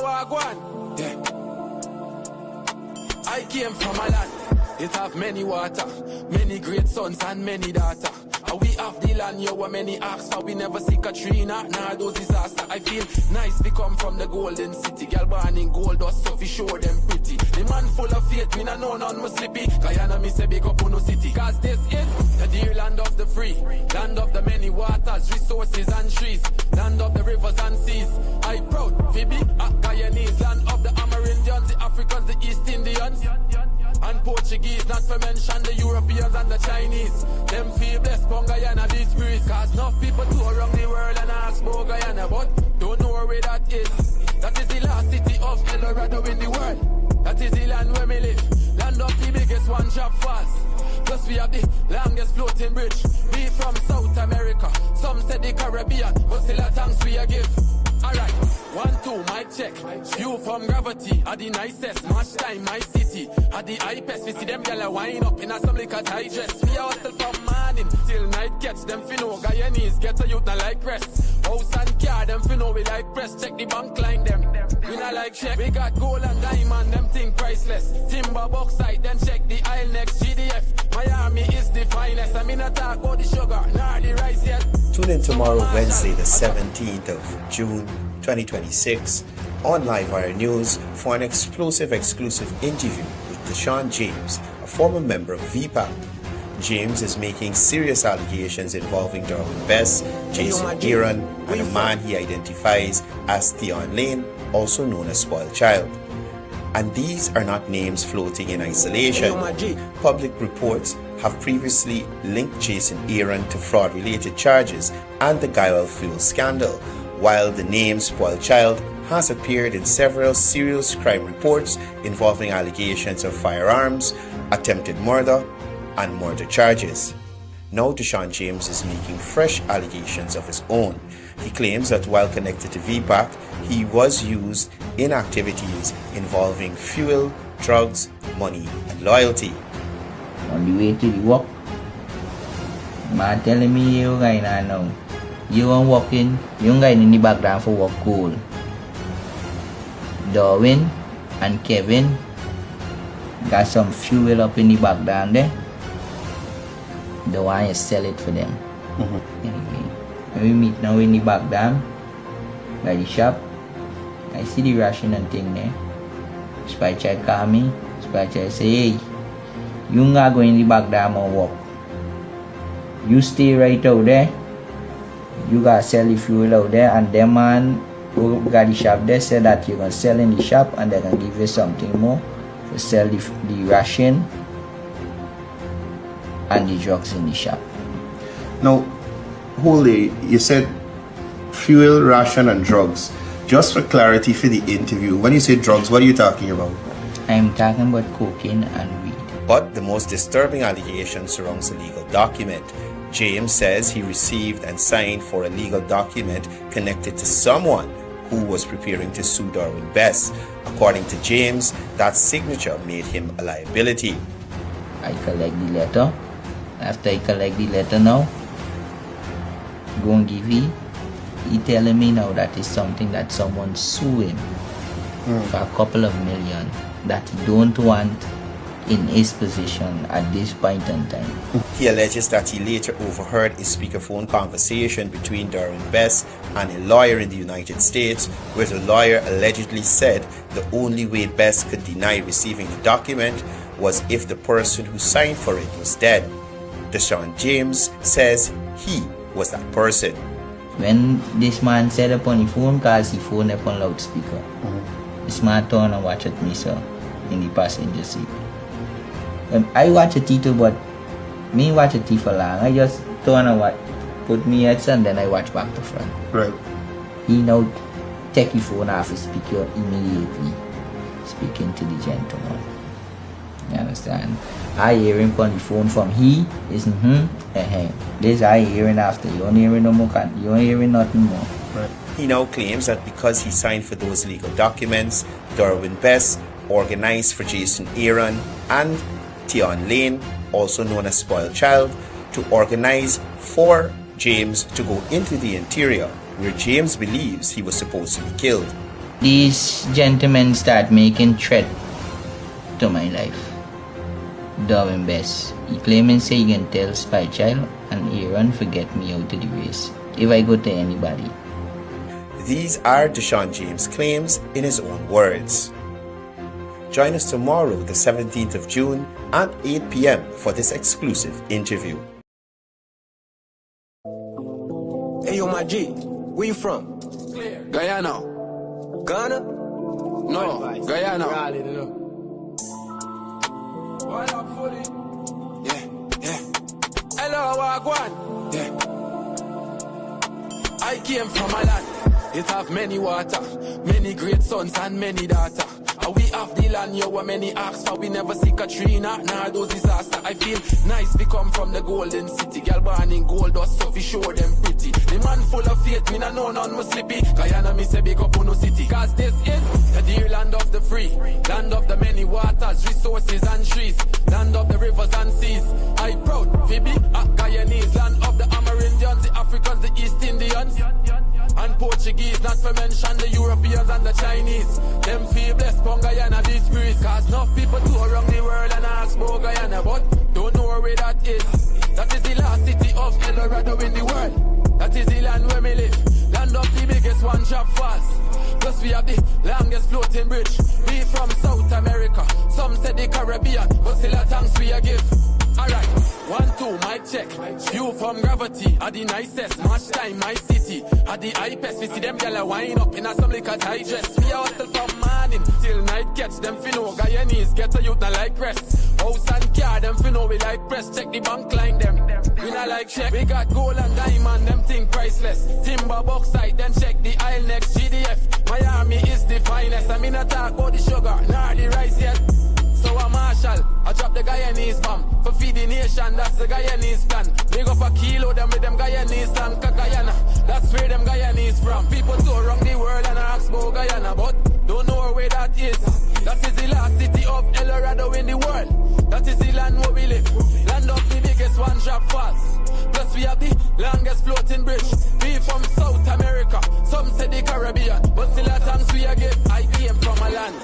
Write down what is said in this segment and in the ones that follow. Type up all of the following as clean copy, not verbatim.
wagwan. Yeah. I came from a land, it have many water, many great sons and many daughters. We have the land, you were many acts, for we never see Katrina, nah those disaster. I feel nice, we come from the golden city. Girl born in gold dust, so we show them pretty. The man full of faith, me nah know none was slippy. Guyana me say big up on no city. Cause this is the dear land of the free, land of the many waters, resources and trees, land of the rivers and seas. I proud, Phoebe, Guyanese, land of the Amerindians, the Africans, the East Indians, and Portuguese, not to mention the Europeans and the Chinese. Them feel blessed from Guyana beach breeze. Cause enough people tour around the world and ask about Guyana, but don't know where that is. That is the last city of El Dorado in the world. That is the land where we live. Land of the biggest one drop falls. Plus we have the longest floating bridge. We from South America, some say the Caribbean, but still a thanks we a give. Alright, 1, 2, mic check. View from gravity, are the nicest. Much time, my city, are the hypest. We see them gyal wind up in a some liquor tight dress. We hustle from morning till night catch them finno. Guyanese get a youth not like rest. House and car them finno we like press. Check the bank line them. We not like check. We got gold and diamond, them thing priceless. Timber bauxite, then check the aisle next. GDF, Miami is the finest. I mean not talk about the sugar, nor the rice yet. Tune in tomorrow, Wednesday, the 17th of June, 2026, on Livewire News for an exclusive interview with Deshaun James, a former member of VPAP. James is making serious allegations involving Darwin Best, Jason Aaron, and a man he identifies as Theon Lane, also known as Spoiled Child. And these are not names floating in isolation. Public reports have previously linked Jason Aaron to fraud-related charges and the Guy Oil Fuel scandal, while the name Spoiled Child has appeared in several serious crime reports involving allegations of firearms, attempted murder, and murder charges. Now Deshaun James is making fresh allegations of his own. He claims that while connected to VPAC, he was used in activities involving fuel, drugs, money, and loyalty. On the way to the work, man telling me you guys know you are working, you guys in the background for work cool. Darwin and Kevin got some fuel up in the background there. The one you sell it for them. Anyway, when we meet now in the background by the shop, I see the ration and thing there. Spy child call me. Spy child say, hey, you not go in the background and work. You stay right out there. You gotta sell the fuel out there, and them man who got the shop there said that you're gonna sell in the shop and they're gonna give you something more to sell the ration and the drugs in the shop. Now, Holy, you said fuel, ration, and drugs. Just for clarity for the interview, when you say drugs, what are you talking about? I'm talking about cocaine and weed. But the most disturbing allegation surrounds a legal document. James says he received and signed for a legal document connected to someone who was preparing to sue Darwin Best. According to James, that signature made him a liability. I collect the letter. After I collect the letter now, go and give it. He telling me now that is something that someone sue him for a couple of million that he don't want in his position at this point in time. He alleges that he later overheard a speakerphone conversation between Darwin Best and a lawyer in the United States, where the lawyer allegedly said the only way Best could deny receiving the document was if the person who signed for it was dead. Deshaun James says he was that person. When this man said upon the phone, cause he phone upon loudspeaker, this man turned and watched at me, sir, in the passenger seat. I watch a too, but me watch a for long. I just turn and watch, put me heads and then I watch back to front. Right. He now take his phone off his speaker immediately, speaking to the gentleman. You understand? I hear him on the phone from he is This I hearing after. You don't hearing no more. You don't hearing nothing more. Right. He now claims that because he signed for those legal documents, Darwin Best organized for Jason Aaron and Theon Lane, also known as Spoiled Child, to organize for James to go into the interior where James believes he was supposed to be killed. these gentlemen start making threat to my life. Darwin Best. He claiming say he can tell Spy Child and Aaron to get me out of the race if I go to anybody. These are Deshaun James' claims in his own words. Join us tomorrow, the 17th of June at 8 p.m. for this exclusive interview. Hey, yo, my G, where you from? Guyana. Ghana? No, Guyana. Yeah. Hello, Wagwan. Yeah. I came from a land. It have many water, many great sons and many daughter. And we have the land, yo, where many ask for. We never see Katrina, nah, those disaster. I feel nice, we come from the golden city. Girl born in gold dust, so we show them pretty. The man full of faith, me nah know none was slippy. Guyana, me say big up on no city. Cause this is the dear land of the free, land of the many waters, resources and trees, land of the rivers and seas. I proud, Phoebe, Guyanese, land of the Amerindians, the Africans, the East Indians, and Portuguese, not to mention the Europeans and the Chinese. Them feel blessed from Guyana, this breeze. Cause enough people tour around the world and ask about Guyana, but don't know where that is. That is the last city of El Dorado in the world. That is the land where we live. Land of the biggest one drop falls. Plus we have the longest floating bridge. We from South America, some say the Caribbean, but still a thanks we a give. Alright, 1, 2, mic check. View from gravity, are the nicest. Match time, my city. Are the hypest, we see them gyal wind up in a some liquor tight dress. We are hustle from morning till night catch. Them finno Guyanese, get a youth not like rest. House and car, them finno we like press. Check the bank line them. We not like check. We got gold and diamond, them think priceless. Timber bauxite, then check the aisle next. GDF, Miami is the finest. I mean I talk about the sugar, nah the rice yet. So a Marshall, I drop the Guyanese bomb for feed the nation, that's the Guyanese plan. Big up a kilo, them with them Guyanese land, Guyana, that's where them Guyanese from. People tour around the world and ask about Guyana, but don't know where that is. That is the last city of El Dorado in the world. That is the land where we live. Land of the biggest one drop falls. Plus we have the longest floating bridge. We from South America, some say the Caribbean, but still a thanks we a give. I came from a land,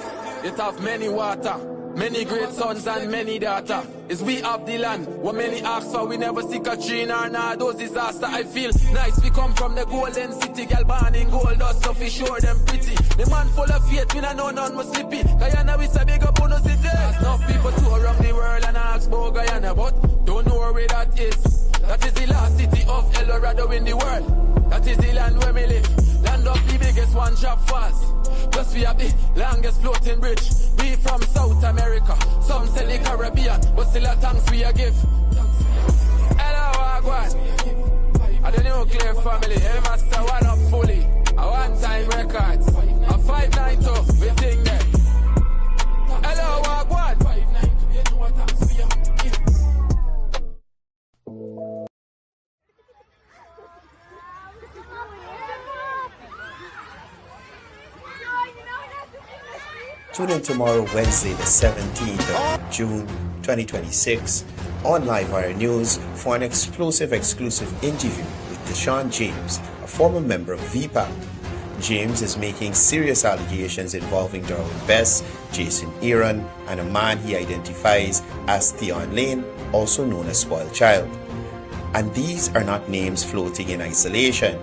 it have many water, many great sons and many daughter. Is we have the land, what many ask for, we never see Katrina or nah, those disaster. I feel nice, we come from the golden city. Girl born in gold dust, so we sure them pretty. The man full of faith, we nah know none was slippy. Guyana, we say big up on no city. Enough people tour around the world and ask about Guyana, but don't know where that is. That is the last city of El Dorado in the world. That is the land where we live. Land of the biggest one drop falls. Plus we have the longest floating bridge. We from South America, some say the Caribbean, but still a thanks we a give. Hello, Wagwan. I the nuclear family, hey master, one up fully. A one-time records, a 592, we think that. Hello, Wagwan. Tune in tomorrow, Wednesday, the 17th of June 2026, on Livewire News for an exclusive interview with Deshaun James, a former member of VPAC. James is making serious allegations involving Darwin Best, Jason Aaron, and a man he identifies as Theon Lane, also known as Spoiled Child. And these are not names floating in isolation.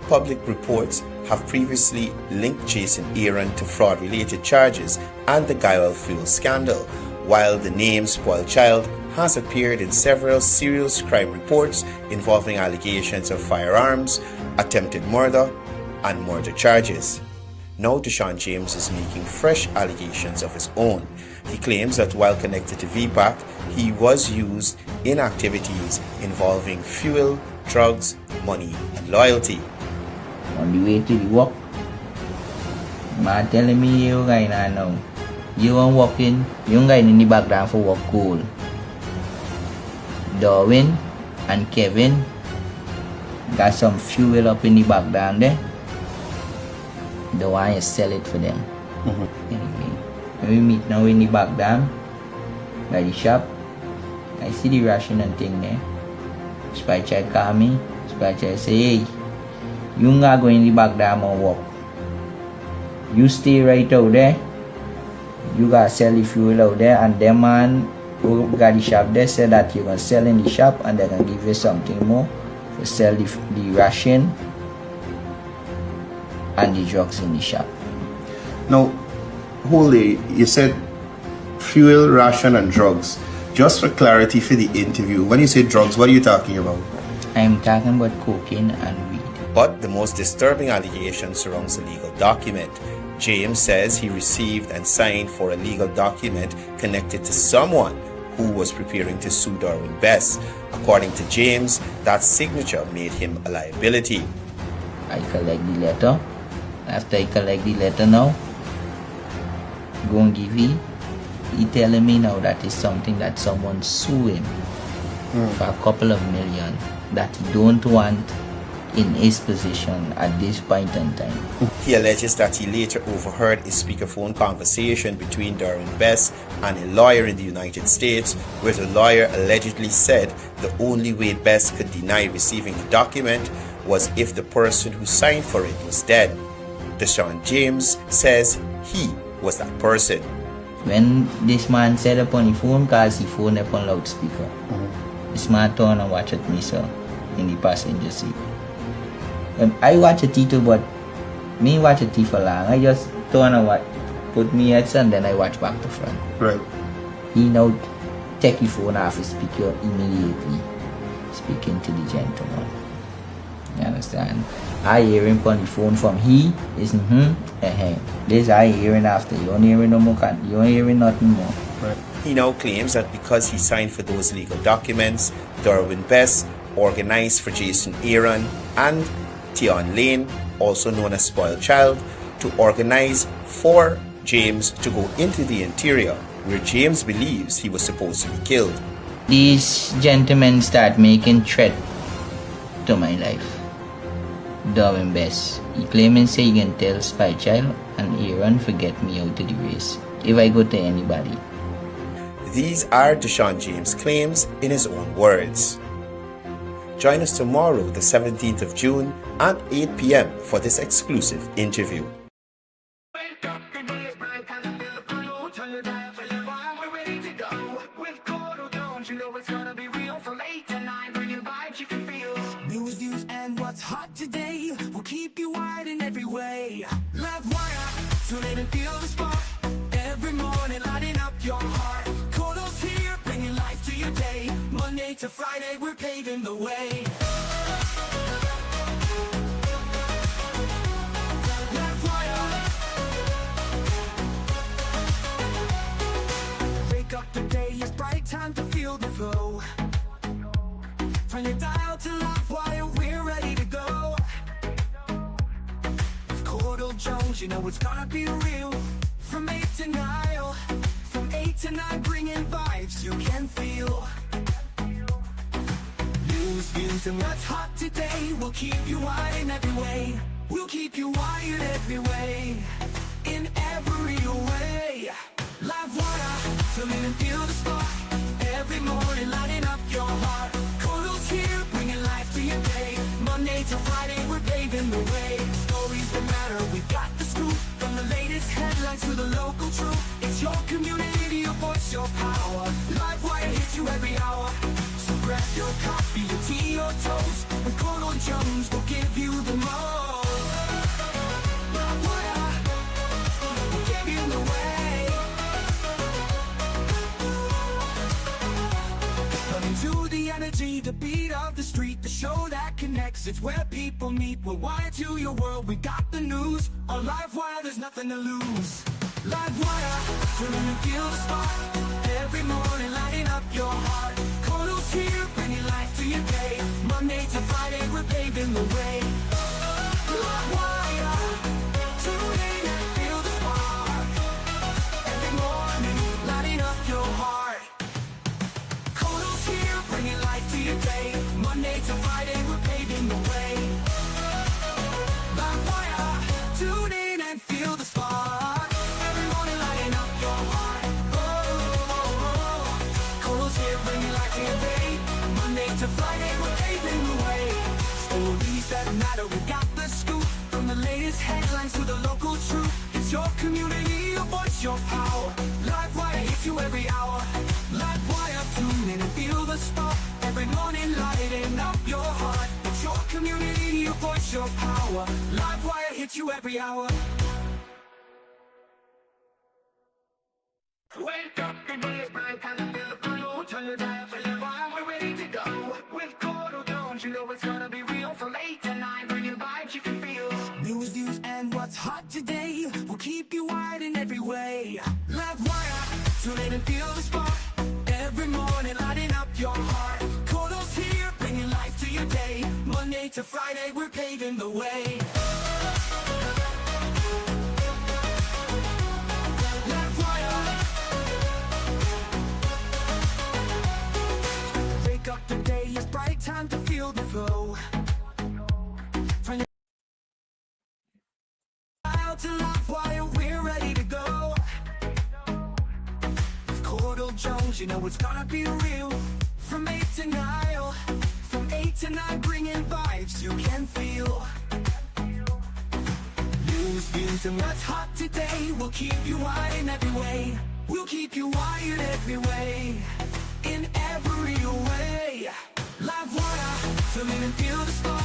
Public reports have previously linked Jason Aaron to fraud-related charges and the Guy Oil fuel scandal, while the name Spoiled Child has appeared in several serious crime reports involving allegations of firearms, attempted murder, and murder charges. Now Deshaun James is making fresh allegations of his own. He claims that while connected to VPAC, he was used in activities involving fuel, drugs, money, and loyalty. On the way to the work, man telling me you guys now. You are walking, you guys in the background for work cool. Darwin and Kevin got some fuel up in the background there. The one you sell it for them. Anyway, when we meet now in the background by the shop, I see the ration and thing there. Spy Child call me. Spy Child say, hey, you gotta go in the back there and walk. You stay right out there. You gotta sell the fuel out there, and them man who got the shop there said that you're gonna sell in the shop and they're gonna give you something more to sell the ration and the drugs in the shop. Now, Holy, you said fuel, ration, and drugs. Just for clarity for the interview, when you say drugs, what are you talking about? I'm talking about cocaine and weed. But the most disturbing allegation surrounds the legal document. James says he received and signed for a legal document connected to someone who was preparing to sue Darwin Best. According to James, that signature made him a liability. I collect the letter. After I collect the letter now, go and give it. He telling me now that is something that someone sue him for a couple of million that he don't want in his position at this point in time. He alleges that he later overheard a speakerphone conversation between Darwin Best and a lawyer in the United States, where the lawyer allegedly said the only way Best could deny receiving the document was if the person who signed for it was dead. Deshaun James says he was that person. When this man said upon the phone, cause he phone upon loudspeaker, this man turned and watched at me, sir, in the passenger seat. I watch a too, but me watch a for long. I just turn and watch, put me heads and then I watch back to front. Right. He now take the phone off his speaker immediately, speaking to the gentleman. You understand? I hear him on the phone from he is This I hearing after. You don't hearing no more. You don't hearing nothing more. Right. He now claims that because he signed for those legal documents, Darwin Best organized for Jason Aaron and Tion Lane, also known as Spoiled Child, to organize for James to go into the interior where James believes he was supposed to be killed. These gentlemen start making threat to my life. Darwin Best. He claiming say he can tell Spy Child and Aaron forget me out of the race if I go to anybody. These are Deshaun James' claims in his own words. Join us tomorrow, the 17th of June at 8 p.m. for this exclusive interview. News, views, and what's hot today will keep you wide in every way. Livewire, tune in and feel the spark. Every morning, lighting up your heart. Courdel's here, bringing life to your day. Monday to Friday, we're paving the way. Wake up, the day is bright, time to feel the flow. Turn your dial to Livewire, we're ready to go. With Courdel Jones, you know it's gonna be real. From 8 to 9, from 8 to 9, bringing vibes you can feel. News, views, and what's hot today will keep you wired in every way. We'll keep you wired every way, in every way. Livewire, tune in and feel the spark. Every morning, lighting up your heart. Courdel's here, bringing life to your day. Monday to Friday, we're paving the way. Stories that matter, we got the scoop. From the latest headlines to the local truth. It's your community, your voice, your power. Livewire hits you every hour. So grab your coffee, your tea, or toast. With Courdel Jones, we'll give you the most. Livewire, we'll give you the way. Coming to the energy, the beat of the street, the show that connects. It's where people meet. We're wired to your world, we got the news. On Livewire, there's nothing to lose. Livewire, tune in and feel the spark. Every morning, lighting up your heart. Courdel's here, bringing life to your day. Monday to Friday, we're paving the way. Livewire, tune in and feel the spark. Every morning, lighting up your heart. Courdel's here, bringing life to your day. Monday to Friday, we're paving the way. Livewire, tune in and feel the spark. Every morning, lighting up your heart. Courdel's here, bringing life to your day. Monday to Friday, we're paving the way. Stories that matter, we got the scoop. From the your community, your voice, your power. Livewire hits you every hour. Livewire, tune in and feel the spark. Every morning lighting up your heart. It's your community, your voice, your power. Livewire hits you every hour. Wake up, the day is bright, time to feel the blue. Turn your dial for your vibe, we're ready to go. With Courdel Jones, you know it's gonna be real. From 8 to 9, bringing vibes you can feel. News, views, and what's hot today will keep you wide in every way. Livewire, tune in and feel the spark. Every morning, lighting up your heart. Courdel's here, bringing life to your day. Monday to Friday, we're paving the way. Wake up, the day is bright, time to feel the flow. Turn your dial to Livewire, we're ready to go. With Courdel Jones, you know it's gonna be real. From 8 to 9, from 8 to 9, bringing vibes you can feel. News, views, and what's hot today will keep you wired in every way. We'll keep you wired every way. In every way. Livewire, tune in and feel the spark.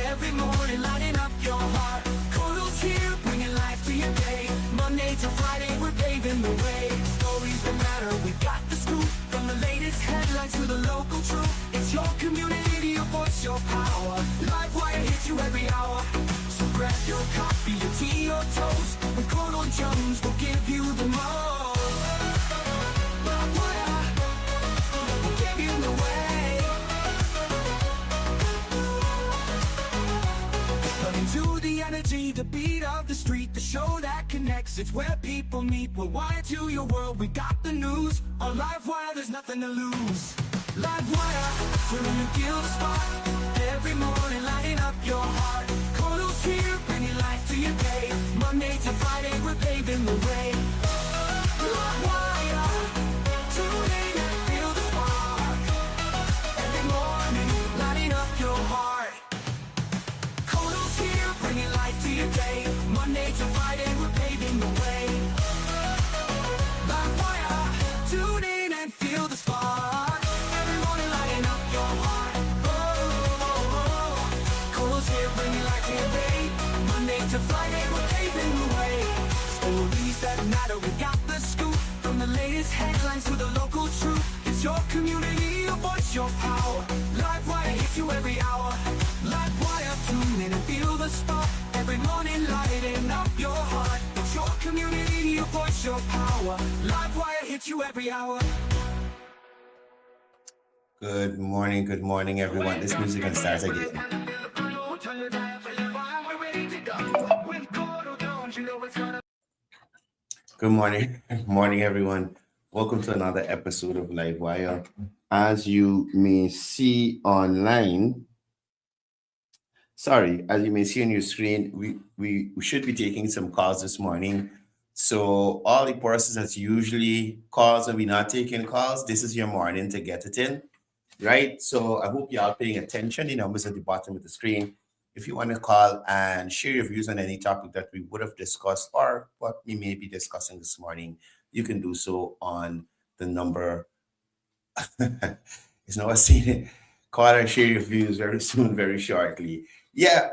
Every morning lighting up your heart. Courdel's here, bringing life to your day. Monday to Friday, we're paving the way. Stories that matter, we got the scoop. From the latest headlines to the local truth. It's your community, your voice, your power. Livewire hits you every hour. So grab your coffee, your tea, or toast. With Courdel Jones, we'll give you the most. To the energy, the beat of the street, the show that connects, it's where people meet. We're wired to your world, we got the news. On Livewire, there's nothing to lose. Livewire, tune in and feel the spark. Every morning, lighting up your heart. Courdel's here, bringing life to your day. Monday to Friday, we're paving the way. Livewire, tune in and feel the spark. Every morning, lighting up your heart. Bringing life to your day. Monday to Friday, we're paving the way. Livewire, tune in and feel the spark. Every morning lighting up your heart. Courdel's here, bringing life to your day. Monday to Friday, we're paving the way. Stories that matter, we got the scoop. From the latest headlines to the local truth. It's your community, your voice, your power. Livewire hits you every hour. Livewire, tune in and feel the spark. Every morning lighting up your heart. It's your community, your voice, your power. Livewire hits you every hour. Good morning, everyone. This music can start again. Good morning, morning, everyone. Welcome to another episode of Livewire. As you may see online, as you may see on your screen, we should be taking some calls this morning. So all the persons that's usually calls and we're not taking calls, this is your morning to get it in, right? So I hope y'all paying attention. The numbers at the bottom of the screen. If you want to call and share your views on any topic that we would have discussed or what we may be discussing this morning, you can do so on the number. It's not a scene. Call and share your views very soon, very shortly. Yeah.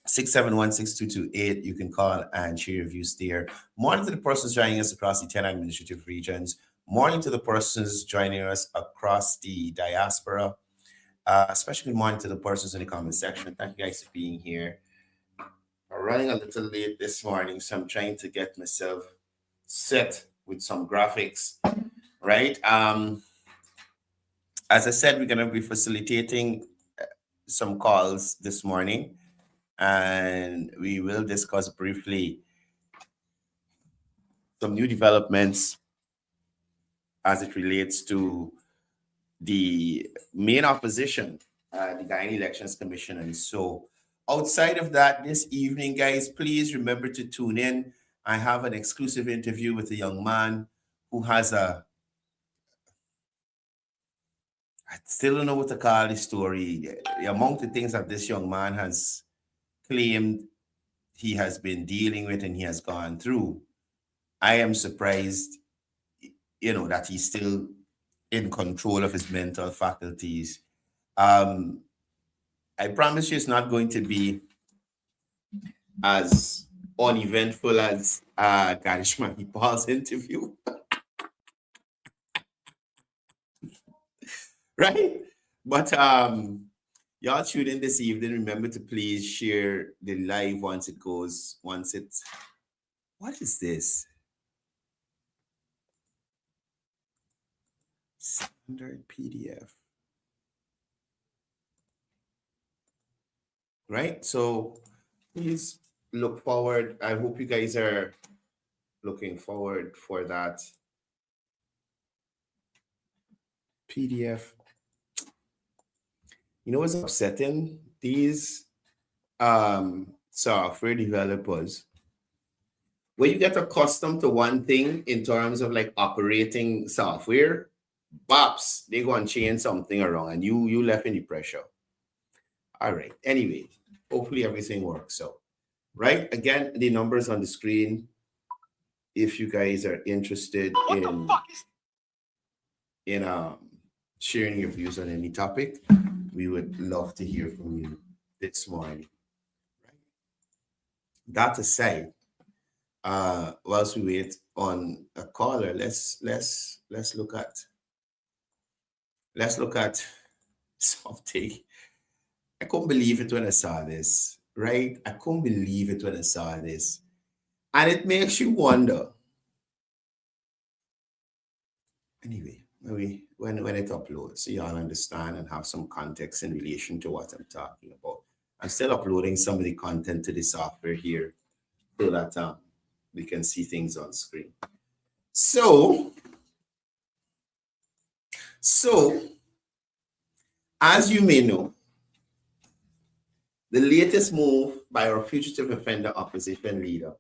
671-6228. You can call and share your views there. Morning to the persons joining us across the 10 administrative regions. Morning to the persons joining us across the diaspora. Especially morning to the persons in the comment section. Thank you guys for being here. I'm running a little late this morning, so I'm trying to get myself set with some graphics, right? As I said, we're going to be facilitating some calls this morning, and we will discuss briefly some new developments as it relates to the main opposition, the Guyana Elections Commission. And so outside of that, this evening, guys, please remember to tune in. I have an exclusive interview with a young man who has I still don't know what to call the story. The amount of things that this young man has claimed he has been dealing with and he has gone through, I am surprised, that he's still in control of his mental faculties. I promise you it's not going to be as uneventful as Karishma Paul's interview. Right? But y'all tune in this evening. Remember to please share the live once it's what is this? Standard PDF. Right? So please look forward. I hope you guys are looking forward for that PDF. You know what's upsetting? These software developers, when you get accustomed to one thing in terms of like operating software, bops, they go and change something around and you left in the pressure. All right. Anyway, hopefully everything works out. Right? Again, the numbers on the screen. If you guys are interested in sharing your views on any topic, we would love to hear from you this morning. Right? That aside, whilst we wait on a caller, let's look at something. I couldn't believe it when I saw this, right? I couldn't believe it when I saw this. And it makes you wonder. Anyway, maybe when it uploads, so y'all understand and have some context in relation to what I'm talking about. I'm still uploading some of the content to the software here so that we can see things on screen. So as you may know, the latest move by our fugitive offender opposition leader,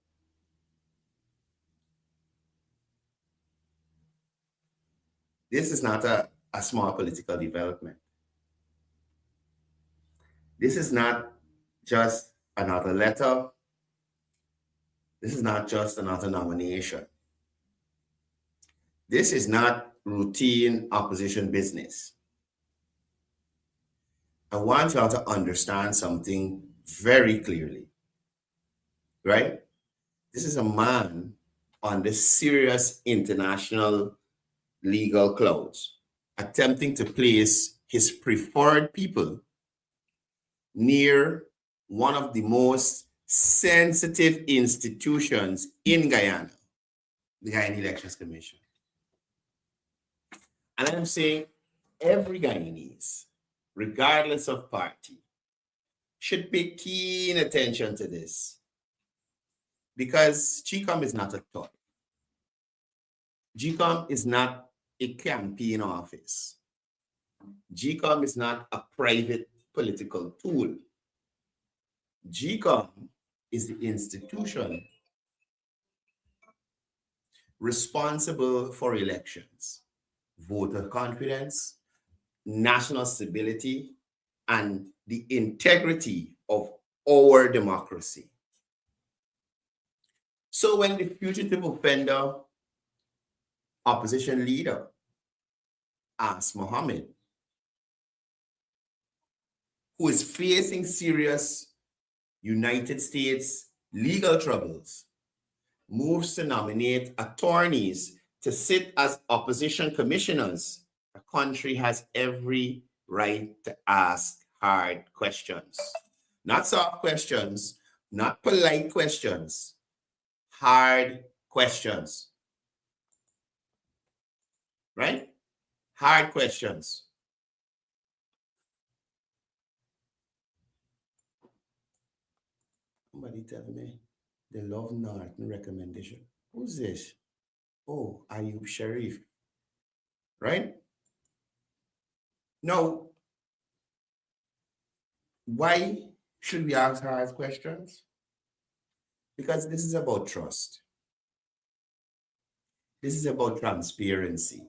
this is not a small political development. This is not just another letter. This is not just another nomination. This is not routine opposition business. I want y'all to understand something very clearly, right? This is a man on the serious international legal clouds attempting to place his preferred people near one of the most sensitive institutions in Guyana, the Guyana Elections Commission. And I'm saying every Guyanese, regardless of party, should pay keen attention to this, because GCOM is not a toy. GCOM is not a campaign office. GCOM is not a private political tool. GCOM is the institution responsible for elections, voter confidence, national stability, and the integrity of our democracy. So when the fugitive offender opposition leader asked Mohammed, who is facing serious United States legal troubles, moves to nominate attorneys to sit as opposition commissioners, the country has every right to ask hard questions. Not soft questions, not polite questions, hard questions. Right? Hard questions. Somebody tell me the Love Norton recommendation. Who's this? Oh, Ayub Sharif. Right? Now, why should we ask hard questions? Because this is about trust. This is about transparency.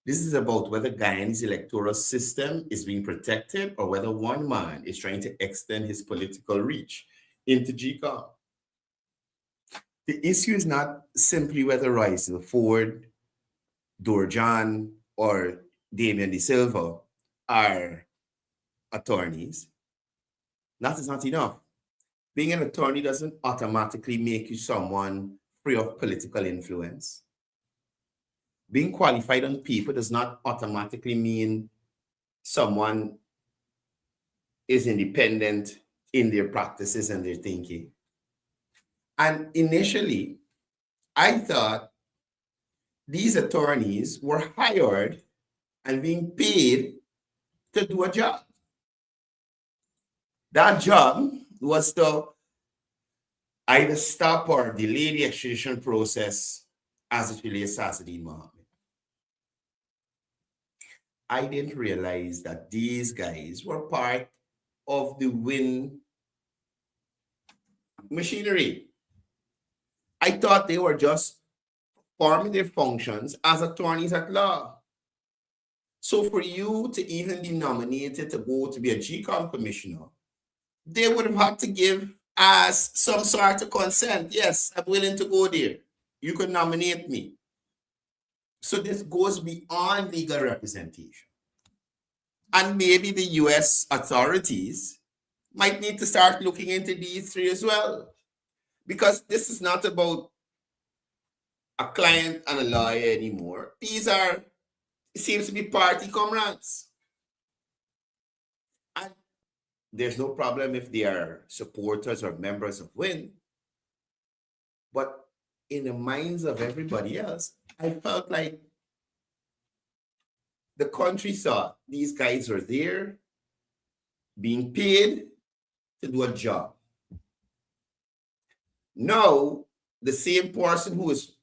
This is about whether Guyana's electoral system is being protected or whether one man is trying to extend his political reach into GCOM. The issue is not simply whether Royce Ford, Dorjan, or Damian De Silva are attorneys. That is not enough. Being an attorney doesn't automatically make you someone free of political influence. Being qualified on paper does not automatically mean someone is independent in their practices and their thinking. And initially, I thought these attorneys were hired and being paid to do a job. That job was to either stop or delay the extradition process as it relates to Assadine Mohammed. I didn't realize that these guys were part of the WIN machinery. I thought they were just performing their functions as attorneys at law. So for you to even be nominated to go to be a GCOM commissioner, they would have had to give us some sort of consent. Yes, I'm willing to go there. You could nominate me. So this goes beyond legal representation. And maybe the US authorities might need to start looking into these three as well. Because this is not about a client and a lawyer anymore. These are, it seems to be party comrades. And there's no problem if they are supporters or members of WIN. But in the minds of everybody else, I felt like the country thought these guys were there being paid to do a job. Now, the same person who is,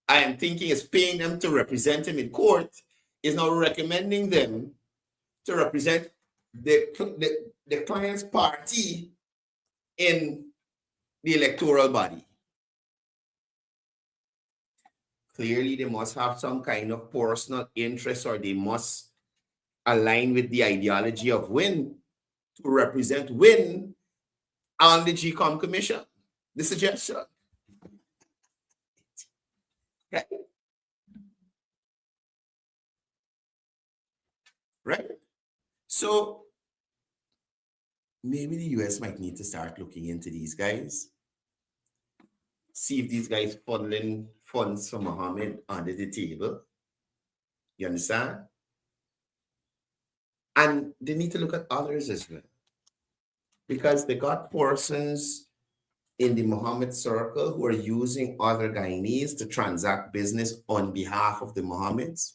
I am thinking, is paying them to represent him in court is now recommending them to represent the client's party in the electoral body. Clearly, they must have some kind of personal interest, or they must align with the ideology of WIN to represent WIN on the GCOM Commission. The suggestion. Right? Right? So maybe the US might need to start looking into these guys. See if these guys funneling funds for Mohammed under the table. You understand? And they need to look at others as well. Because they got persons in the Mohammed circle who are using other Guyanese to transact business on behalf of the Mohammeds.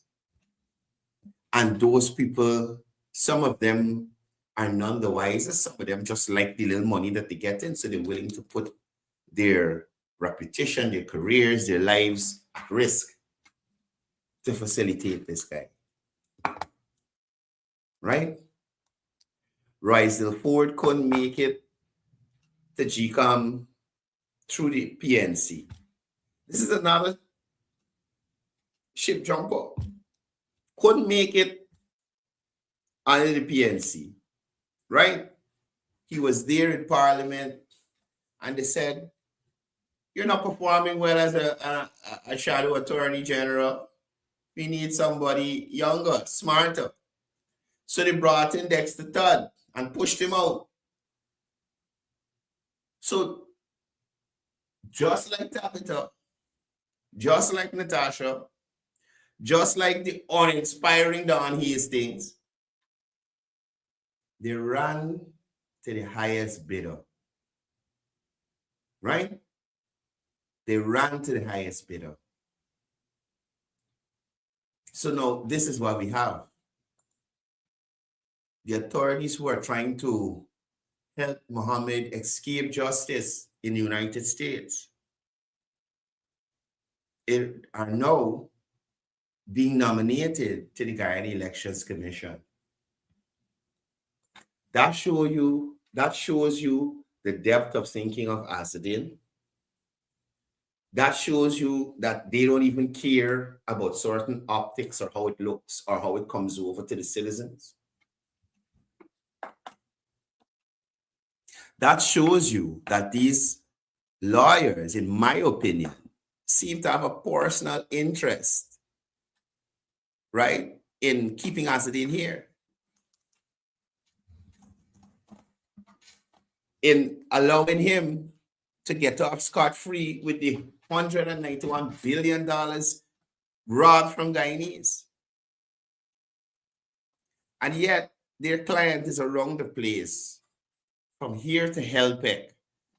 And those people, some of them are none the wiser. Some of them just like the little money that they get in, so they're willing to put their reputation, their careers, their lives at risk to facilitate this guy. Right? Royce Ford couldn't make it to GCOM through the PNC. This is another ship jumper. Couldn't make it under the PNC, right? He was there in Parliament, and they said, "You're not performing well as a shadow attorney general. We need somebody younger, smarter." So they brought in Dexter Todd and pushed him out. So just like Tabitha, just like Natasha, just like the uninspiring Don Hastings, they ran to the highest bidder. Right? They ran to the highest bidder. So now this is what we have. The authorities who are trying to help Mohammed escape justice in the United States are now being nominated to the Guyana Elections Commission. That shows you the depth of thinking of Assadine. That shows you that they don't even care about certain optics or how it looks or how it comes over to the citizens. That shows you that these lawyers, in my opinion, seem to have a personal interest, right, in keeping us in here, in allowing him to get off scot-free with the $191 billion robbed from Guyanese. And yet, their client is around the place, from here to Helpec,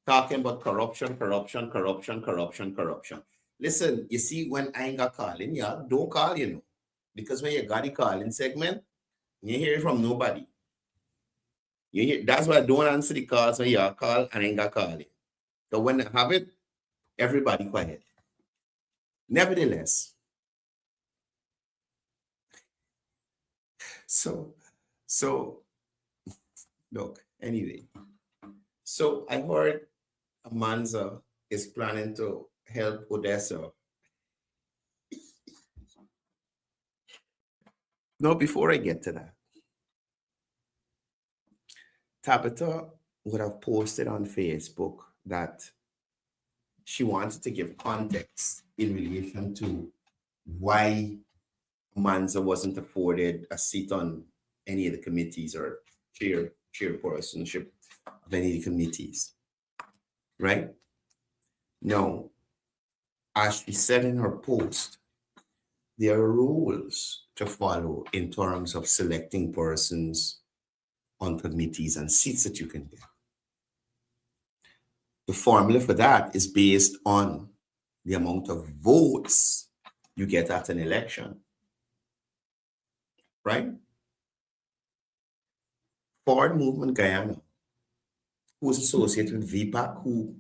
talking about corruption. Listen, you see, when I ain't got calling, yeah, don't call, you know. Because when you got the calling segment, you hear it from nobody. You hear, that's why I don't answer the calls when you call and I ain't got calling. So when I have it, everybody quiet. Nevertheless, so look, anyway. So I heard Amanza is planning to help Odessa. No, before I get to that, Tabitha would have posted on Facebook that she wanted to give context in relation to why Manza wasn't afforded a seat on any of the committees or chairpersonship of any of the committees, right? Now, as she said in her post, there are rules to follow in terms of selecting persons on committees and seats that you can get. The formula for that is based on the amount of votes you get at an election, right? Forward Movement Guyana, who is associated with VPAC, who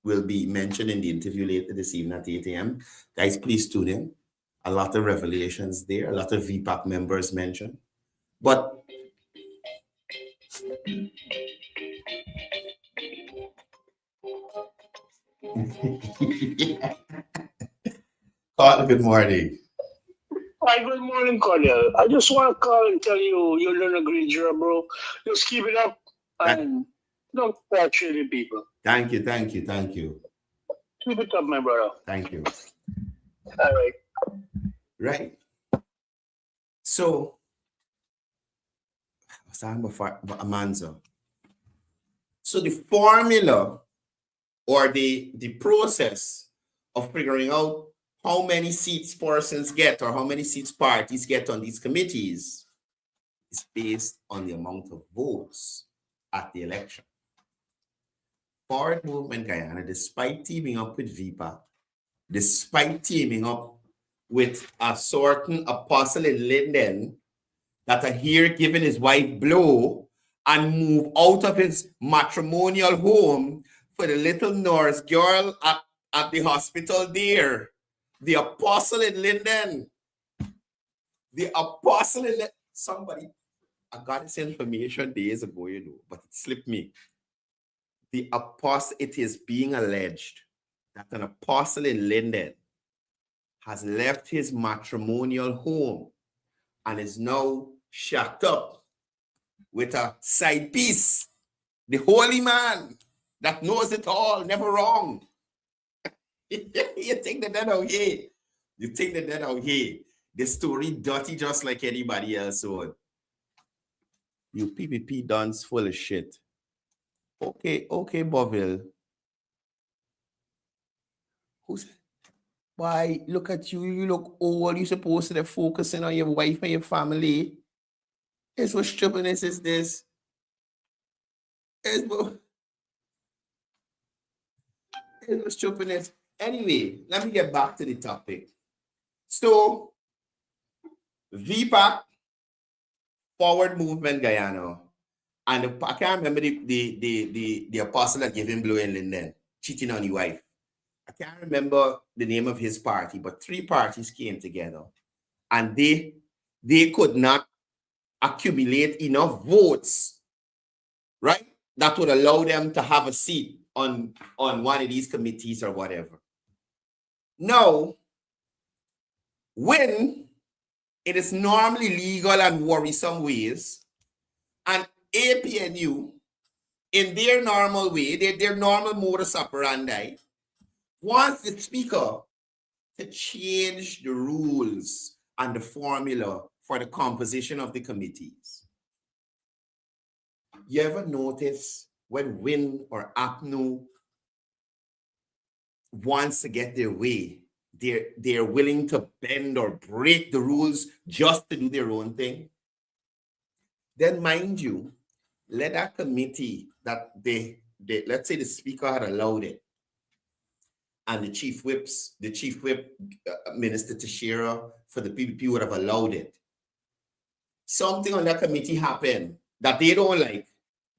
will be mentioned in the interview later this evening at 8 a.m. Guys, please tune in. A lot of revelations there, a lot of VPAC members mentioned. But Carl, good morning. Hi, good morning, Courdel. I just want to call and tell you you're doing a great job, bro. Just keep it up and don't torture the people. Thank you. Keep it up, my brother. Thank you. All right. Right. So, I was talking about Amanza. So the formula or the process of figuring out how many seats persons get or how many seats parties get on these committees is based on the amount of votes at the election. Forward Movement Guyana, despite teaming up with VPAC, despite teaming up with a certain apostle in Linden that are here giving his wife blow and move out of his matrimonial home for the little nurse girl at the hospital there. The apostle in Linden. The apostle in Linden. Somebody, I got this information days ago, you know, but it slipped me. The apostle, it is being alleged that an apostle in Linden has left his matrimonial home and is now shacked up with a side piece, the holy man that knows it all, never wrong. You think the dead out here. You think the dead out here. The story dirty just like anybody else would. You PPP dons full of shit. Okay, Boville. Who's why? Look at you. You look old. You're supposed to be focusing on your wife and your family. It's what stupidness is this. It's what stupidness. Anyway, let me get back to the topic. So, VPAC, Forward Movement Guyana, and I can't remember the apostle that gave him blow in Linden, cheating on his wife. I can't remember the name of his party, but 3 parties came together, and they could not accumulate enough votes, right, that would allow them to have a seat on one of these committees or whatever. Now, when it is normally legal and worrisome ways, and APNU in their normal way, their normal modus operandi, wants the speaker to change the rules and the formula for the composition of the committees. You ever notice when Win or APNU wants to get their way, they're willing to bend or break the rules just to do their own thing? Then mind you, let that committee that they let's say the speaker had allowed it, and the chief whip, Minister Teixeira for the PPP would have allowed it. Something on that committee happened that they don't like.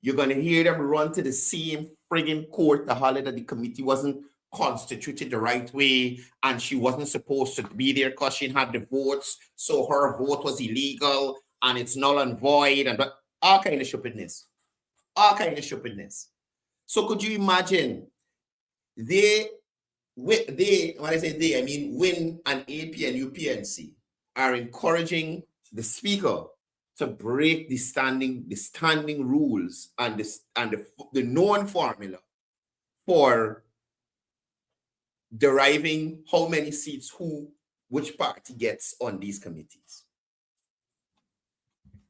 You're going to hear them run to the same friggin' court to holler that the committee wasn't constituted the right way and she wasn't supposed to be there because she had the votes, so her vote was illegal and it's null and void, and all kind of stupidness. All kind of stupidness. So could you imagine when I say they, I mean Win and AP and UPNC are encouraging the speaker to break the standing rules and the known formula for deriving how many seats which party gets on these committees.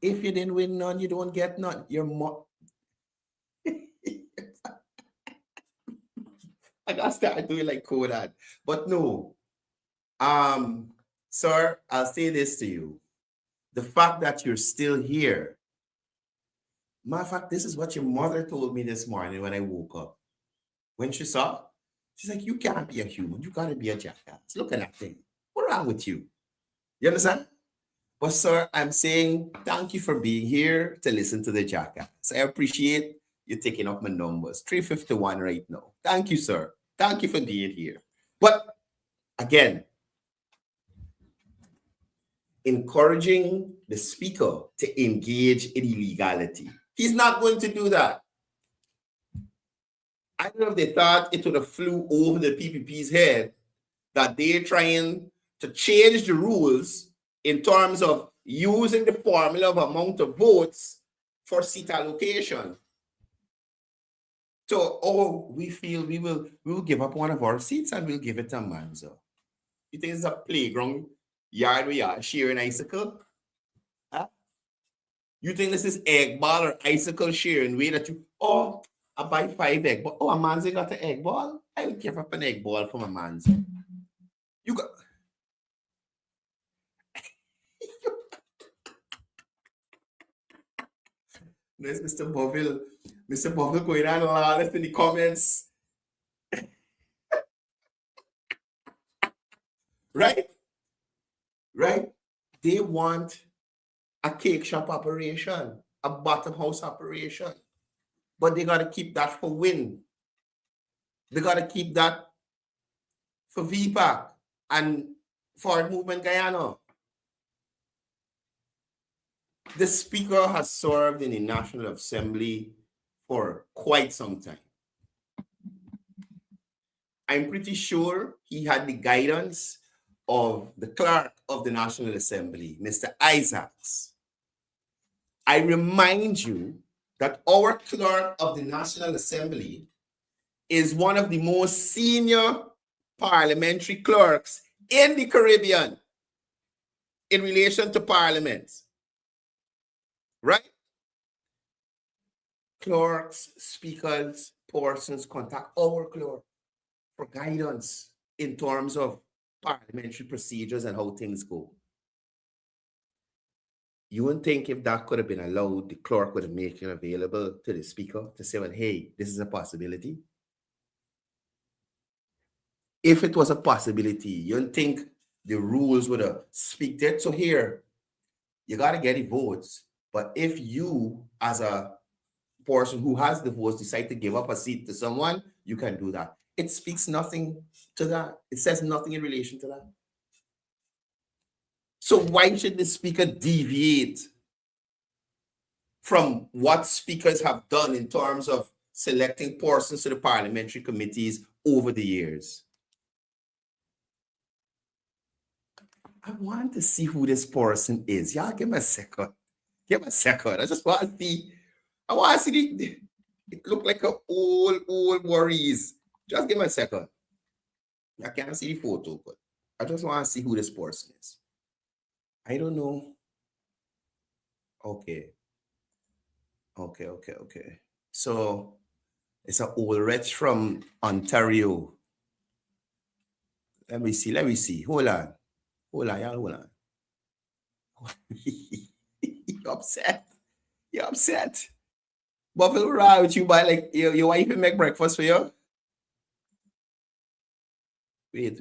If you didn't win none, you don't get none. You're I gotta start doing like Courdel. But no, sir, I'll say this to you. The fact that you're still here, matter of fact, this is what your mother told me this morning when I woke up. When she saw, she's like, you can't be a human. You gotta be a jackass. Look at that thing. What's wrong with you? You understand? But sir, I'm saying thank you for being here to listen to the jackass. I appreciate you taking up my numbers. 351 right now. Thank you, sir. Thank you for being here. But again, encouraging the speaker to engage in illegality. He's not going to do that. I don't know if they thought it would have flew over the PPP's head that they're trying to change the rules in terms of using the formula of amount of votes for seat allocation. So, we feel we will give up one of our seats and we'll give it to Manzo. You think it's a playground yard we are sharing icicle? Huh? You think this is egg ball or icicle sharing way that I buy 5 egg ball. A man's got an egg ball? I will give up an egg ball for my man's. You got there's Mr. Boville. Mr. Boville going on last in the comments. Right? They want a cake shop operation, a bottom house operation. But they got to keep that for Win. They got to keep that for VPAC and Forward Movement Guyana. The speaker has served in the National Assembly for quite some time. I'm pretty sure he had the guidance of the clerk of the National Assembly, Mr. Isaacs. I remind you that our clerk of the National Assembly is one of the most senior parliamentary clerks in the Caribbean in relation to parliaments. Right? Clerks, speakers, persons contact our clerk for guidance in terms of parliamentary procedures and how things go. You wouldn't think if that could have been allowed, the clerk would have made it available to the speaker to say, well, hey, this is a possibility. If it was a possibility, you wouldn't think the rules would have speaked it. So here, you got to get the votes. But if you, as a person who has the votes, decide to give up a seat to someone, you can do that. It speaks nothing to that. It says nothing in relation to that. So why should the speaker deviate from what speakers have done in terms of selecting persons to the parliamentary committees over the years? I want to see who this person is. Y'all give me a second. Give me a second. I just want to see. I want to see It looked like a old worries. Just give me a second. I can't see the photo, but I just want to see who this person is. I don't know. Okay. So it's an old wretch from Ontario. Let me see. Hold on. Y'all. You're upset. Buffalo ride with you, by like your wife will make breakfast for you. Wait.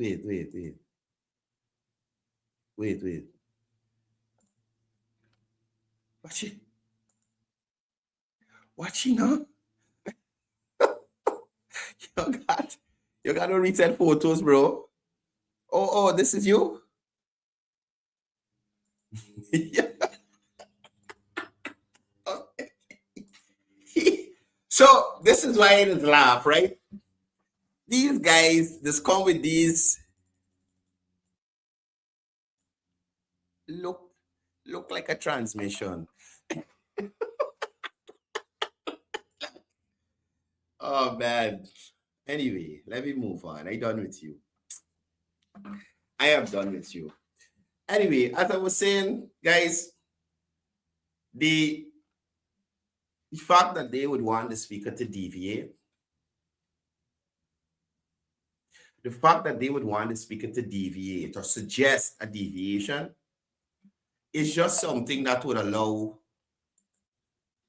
Watch it now. You got no recent photos, bro. Oh, this is you? Yeah. Okay. So this is why it is laugh, right? These guys, just come with these look like a transmission. Oh man. Anyway, let me move on. I'm done with you. I am done with you. Anyway, as I was saying, guys, the fact that they would want the speaker to deviate, or suggest a deviation is just something that would allow.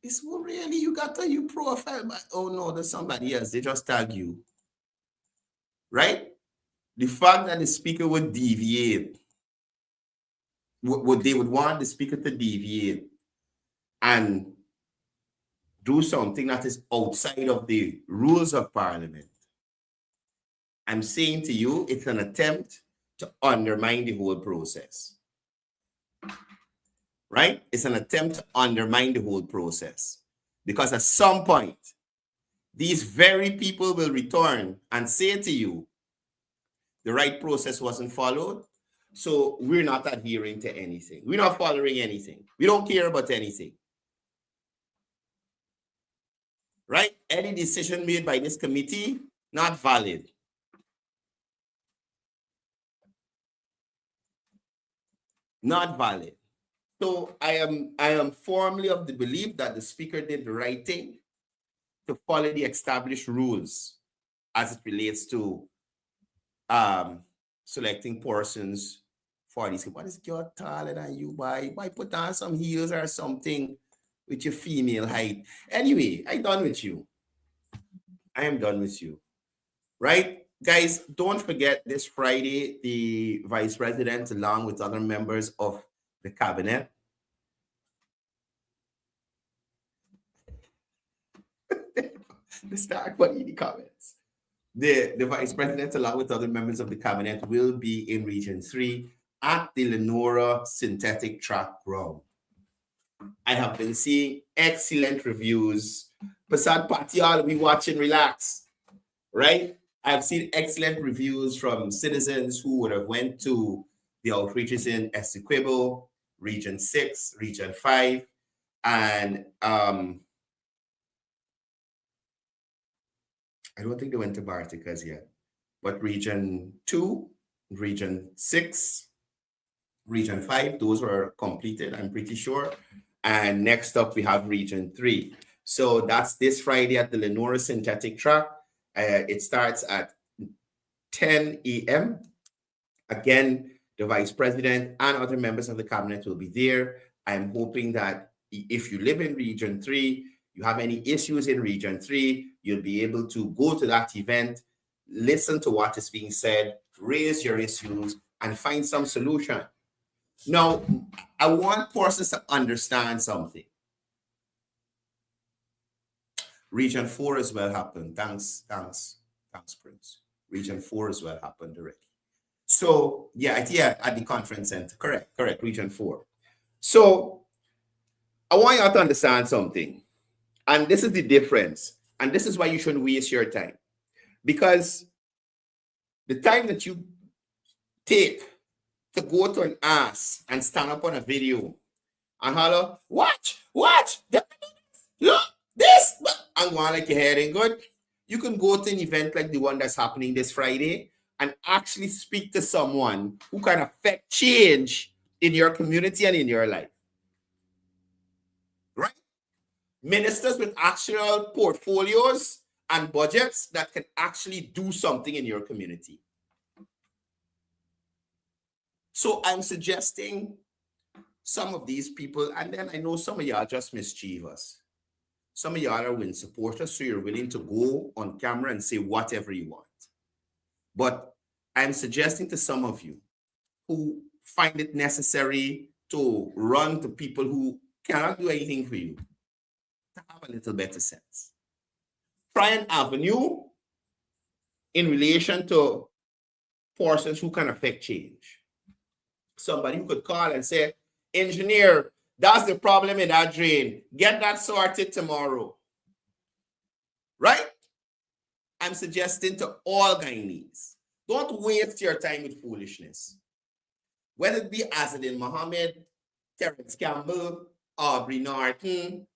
It's well, really, you got a you profile, but oh no, there's somebody else. They just tag you. Right? The fact that the speaker would deviate, they would want the speaker to deviate and do something that is outside of the rules of Parliament. I'm saying to you, it's an attempt to undermine the whole process. Right? It's an attempt to undermine the whole process. Because at some point, these very people will return and say to you, the right process wasn't followed, so we're not adhering to anything. We're not following anything. We don't care about anything. Right? Any decision made by this committee, not valid. Not valid. So I am firmly of the belief that the speaker did the right thing to follow the established rules as it relates to selecting persons for this. What is your taller than you? Why put on some heels or something with your female height? Anyway, I'm done with you. I am done with you. Right? Guys, don't forget this Friday, the Vice President, along with other members of the cabinet, the start in the comments. The Vice President, along with other members of the cabinet, will be in Region 3 at the Lenora Synthetic Track Ground. I have been seeing excellent reviews. Passat Party, all be watching, relax. Right? I've seen excellent reviews from citizens who would have went to the outreaches in Essequibo, Region 6, Region 5, and I don't think they went to Barticas yet, but Region 2, Region 6, Region 5, those were completed, I'm pretty sure. And next up, we have Region 3. So that's this Friday at the Lenora Synthetic Track. It starts at 10 a.m. Again, the Vice President and other members of the cabinet will be there. I'm hoping that if you live in Region 3, you have any issues in Region 3, you'll be able to go to that event, listen to what is being said, raise your issues, and find some solution. Now, I want persons to understand something. Region 4 as well happened. Thanks, Prince. Region 4 as well happened directly. So, yeah, at the conference center. Correct, Region 4. So, I want you all to understand something. And this is the difference. And this is why you shouldn't waste your time. Because the time that you take to go to an ass and stand up on a video and holler, watch, look, This, but I'm going like your hair ain't good. You can go to an event like the one that's happening this Friday and actually speak to someone who can affect change in your community and in your life. Right? Ministers with actual portfolios and budgets that can actually do something in your community. So I'm suggesting some of these people, and then I know some of y'all just mischievous. Some of y'all are willing supporters, so you're willing to go on camera and say whatever you want. But I'm suggesting to some of you who find it necessary to run to people who cannot do anything for you, to have a little better sense. Try an avenue in relation to persons who can affect change. Somebody who could call and say, engineer, that's the problem in that drain. Get that sorted tomorrow. Right? I'm suggesting to all Guyanese, don't waste your time with foolishness. Whether it be Azadin Mohammed, Terrence Campbell, Aubrey Norton,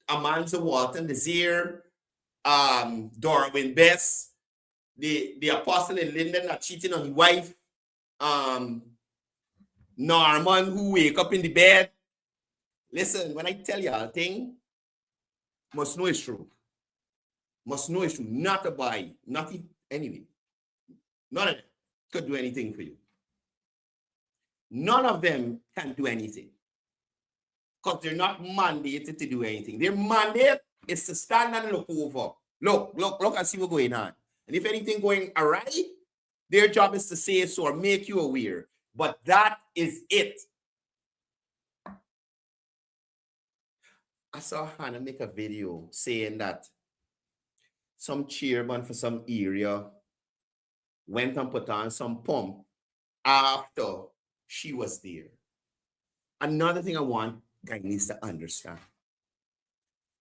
Amanza Walton Desir, Darwin Bess, the apostle in Linden that cheating on his wife, Norman who wake up in the bed. Listen, when I tell y'all a thing, must know it's true. Must know it's true. Not a buy, nothing, anyway. None of them could do anything for you. None of them can do anything. Because they're not mandated to do anything. Their mandate is to stand and look over. Look and see what's going on. And if anything going awry, their job is to say so or make you aware. But that is it. I saw Hannah make a video saying that some chairman for some area went and put on some pump after she was there. Another thing I want Guyanese to understand.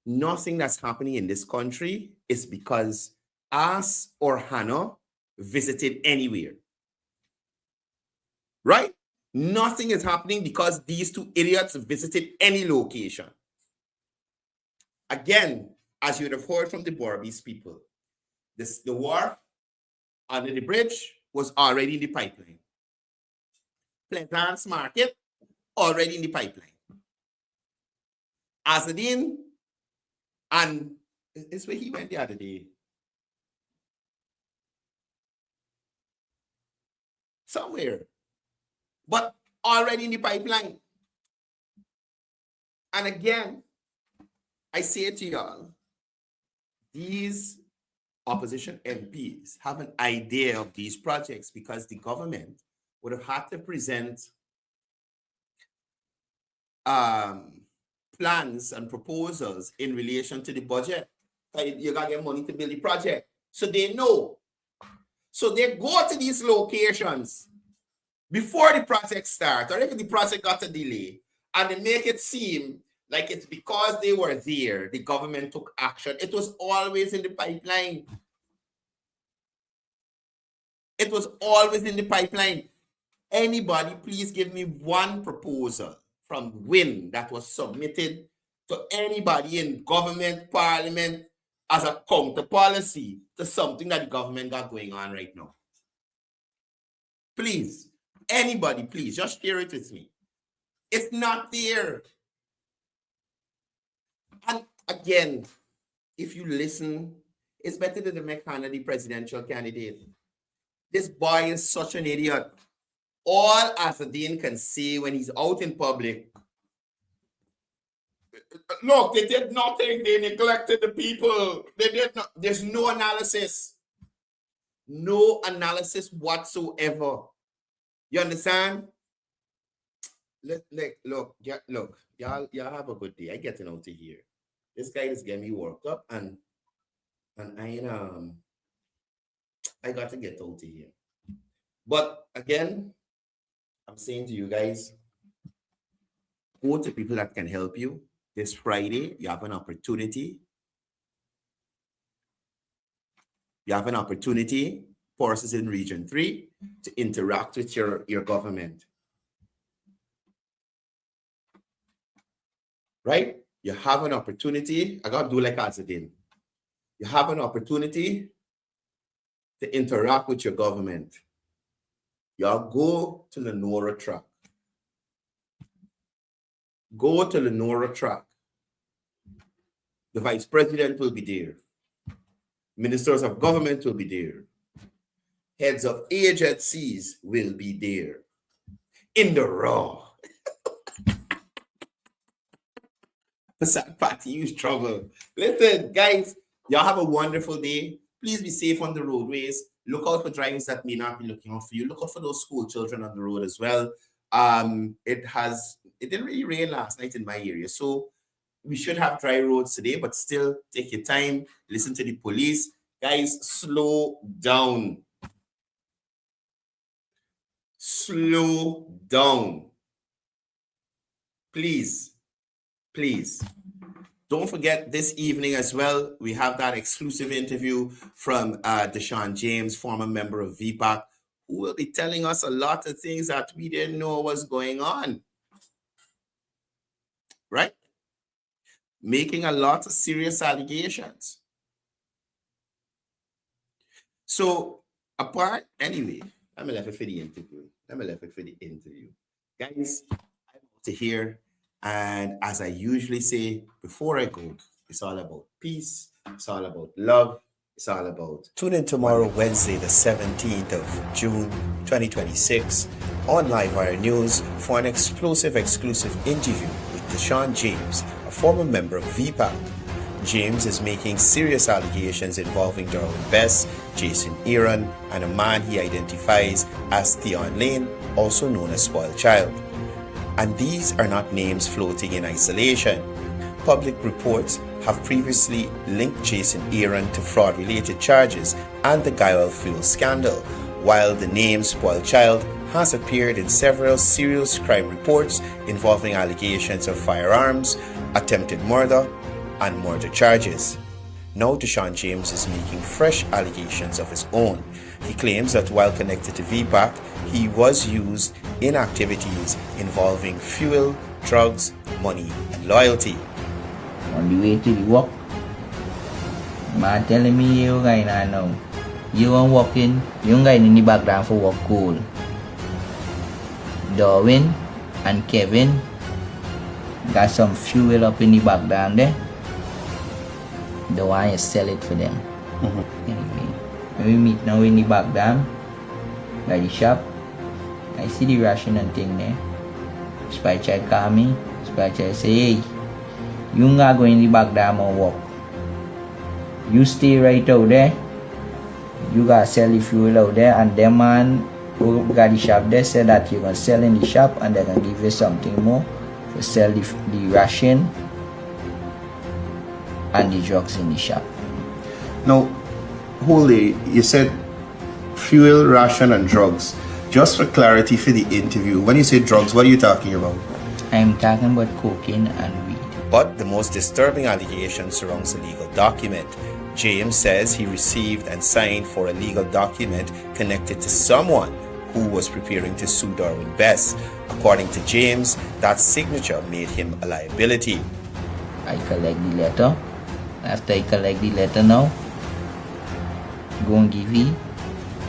Nothing that's happening in this country is because us or Hannah visited anywhere. Right? Nothing is happening because these two idiots visited any location. Again, as you would have heard from the Borbis people, the war under the bridge was already in the pipeline. Pleasance Market, already in the pipeline. Azadin, and it's where he went the other day. Somewhere. But already in the pipeline. And again, I say to y'all, these opposition MPs have an idea of these projects because the government would have had to present plans and proposals in relation to the budget. You got to get money to build the project. So they know. So they go to these locations before the project starts, or if the project got a delay, and they make it seem like it's because they were there, the government took action. It was always in the pipeline. It was always in the pipeline. Anybody, please give me one proposal from WIN that was submitted to anybody in government, parliament, as a counter policy to something that the government got going on right now. Please, anybody, please, just share it with me. It's not there. And again, if you listen, it's better than the McCann, the presidential candidate. This boy is such an idiot. All Azadin can say when he's out in public, look, they did nothing. They neglected the people. They did not. There's no analysis. No analysis whatsoever. You understand? Look, y'all have a good day. I getting out of here. This guy is getting me worked up, and I got to get out of here. But again, I'm saying to you guys, go to people that can help you. This Friday, you have an opportunity. You have an opportunity, forces in Region 3, to interact with your government. Right? you have an opportunity. I got to do like Azadin. You have an opportunity to interact with your government. Y'all go to the Nora track. Go to the Nora track. The vice president will be there. Ministers of government will be there. Heads of agencies will be there. In the raw. The sad party use trouble. Listen, guys, y'all have a wonderful day. Please be safe on the roadways. Look out for drivers that may not be looking out for you. Look out for those school children on the road as well. It didn't really rain last night in my area, so we should have dry roads today, but still take your time, listen to the police. Guys, slow down. Slow down. Please, please. Don't forget this evening as well, we have that exclusive interview from Deshaun James, former member of VPAC, who will be telling us a lot of things that we didn't know was going on. Right? Making a lot of serious allegations. So, apart, anyway, I'm left it for the interview. Guys, I'm out to here. And as I usually say, before I go, it's all about peace. It's all about love. It's all about... Tune in tomorrow, Wednesday, the 17th of June, 2026, on Livewire News for an exclusive interview with Deshaun James, a former member of VPAC. James is making serious allegations involving Darwin Best, Jason Aaron, and a man he identifies as Theon Lane, also known as Spoiled Child. And these are not names floating in isolation. Public reports have previously linked Jason Aaron to fraud-related charges and the Guy Oil Fuel scandal, while the name Spoiled Child has appeared in several serious crime reports involving allegations of firearms, attempted murder, and murder charges. Now Deshaun James is making fresh allegations of his own. He claims that while connected to VPAC, he was used in activities involving fuel, drugs, money, and loyalty. On the way to the work, man telling me you guys now, you are working, you guys in the background for work cool. Darwin and Kevin got some fuel up in the background there. The one you sell it for them. Anyway, when we meet now in the background, by the shop, I see the ration and thing there. Spy child call me. Spy child say, hey, you not go in the background and walk. You stay right out there. You gotta sell the fuel out there, and them man who got the shop there said that you're gonna sell in the shop and they're gonna give you something more to sell the ration and the drugs in the shop. Now, Holy, you said fuel, ration, and drugs. Just for clarity for the interview, when you say drugs, what are you talking about? I'm talking about cocaine and weed. But the most disturbing allegation surrounds a legal document. James says he received and signed for a legal document connected to someone who was preparing to sue Darwin Best. According to James, that signature made him a liability. I collect the letter. After I collect the letter now, go and give it.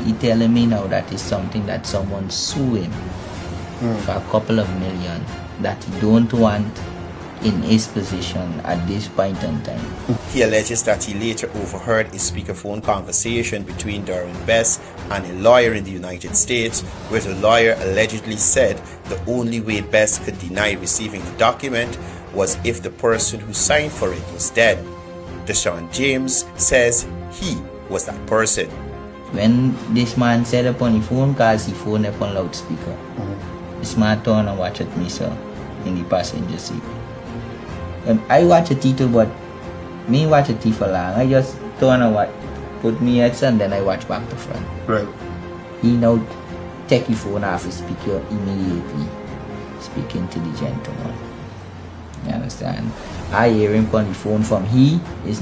He telling me now that is something that someone sue him for a couple of million that he don't want in his position at this point in time. He alleges that he later overheard a speakerphone conversation between Darwin Best and a lawyer in the United States, where the lawyer allegedly said the only way Best could deny receiving the document was if the person who signed for it was dead. Deshaun James says he was that person. When this man said upon the phone, cause he phone upon loudspeaker, this man turned and watched at me, sir, in the passenger seat. I watch a too, but me watch a for long. I just turn and watch, put me heads and then I watch back to front. Right. He now take the phone off his speaker immediately, speaking to the gentleman. You understand? I hear him on the phone from he is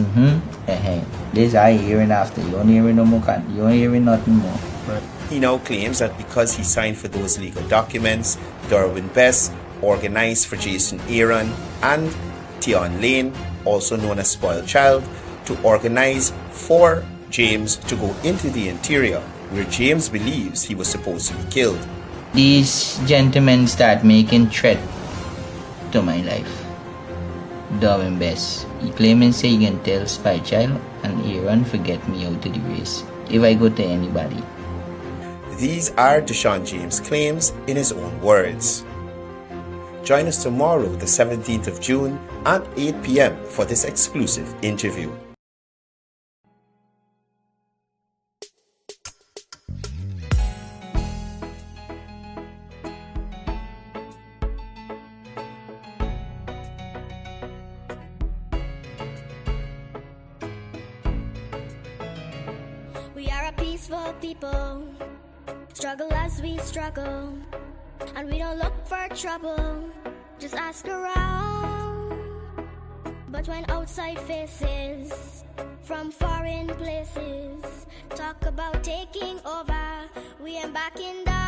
This I hearing after. You don't hearing no more. You don't hearing nothing more. Right. He now claims that because he signed for those legal documents, Darwin Best organized for Jason Aaron and Tion Lane, also known as Spoiled Child, to organize for James to go into the interior where James believes he was supposed to be killed. These gentlemen start making threat to my life. Doing best. He claiming say he can tell Spy Child and Aaron forget me out of the race if I go to anybody. These are Deshaun James' claims in his own words. Join us tomorrow, the 17th of June at 8 p.m. for this exclusive interview. We are a peaceful people, struggle as we struggle, and we don't look for trouble, just ask around. But when outside faces from foreign places talk about taking over, we ain't backing down.